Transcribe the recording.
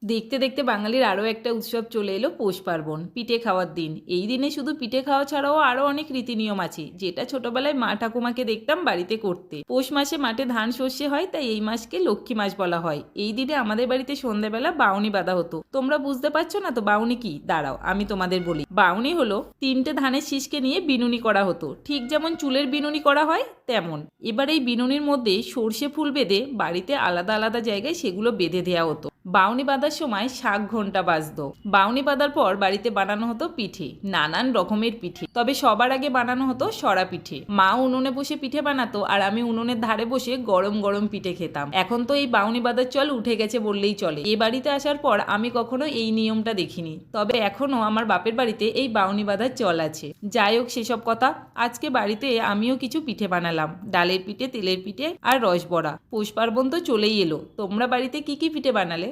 দেখতে দেখতে বাঙালির আরও একটা উৎসব চলে এলো পৌষ পার্বণ, পিঠে খাওয়ার দিন। এই দিনে শুধু পিঠে খাওয়া ছাড়াও আরও অনেক রীতিনিয়ম আছে, যেটা ছোটবেলায় মা ঠাকুমাকে দেখতাম বাড়িতে করতে। পৌষ মাসে মাঠে ধান সর্ষে হয়, তাই এই মাসকে লক্ষ্মী মাস বলা হয়। এই দিনে আমাদের বাড়িতে সন্ধ্যাবেলা বাউনি বাঁধা হতো। তোমরা বুঝতে পারছো না তো বাউনি কি? দাঁড়াও আমি তোমাদের বলি। বাউনি হলো তিনটে ধানের শীষকে নিয়ে বিনুনি করা হতো, ঠিক যেমন চুলের বিনুনি করা হয় তেমন। এবার এই বিনুনির মধ্যে সর্ষে ফুল বেঁধে বাড়িতে আলাদা আলাদা জায়গায় সেগুলো বেঁধে দেওয়া হতো। বাউনি বাঁধার সময় শাক ঘন্টা বাজতো। বাউনি বাঁধার পর বাড়িতে বানানো হতো পিঠে, নানান রকমের পিঠে। তবে সবার আগে বানানো হতো সরা পিঠে। মা উনুনে বসে পিঠে বানাতো আর আমি উনুনের ধারে বসে গরম গরম পিঠে খেতাম। এখন তো এই বাউনি বাঁধার চল উঠে গেছে বললেই চলে। এ বাড়িতে আসার পর আমি কখনো এই নিয়মটা দেখিনি, তবে এখনো আমার বাপের বাড়িতে এই বাউনি বাঁধার চল আছে। যাই হোক সেসব কথা, আজকে বাড়িতে আমিও কিছু পিঠে বানালাম। ডালের পিঠে, তেলের পিঠে আর রসবড়া। পৌষ পার্বণ তো চলেই এলো। তোমরা বাড়িতে কি কি পিঠে বানালে?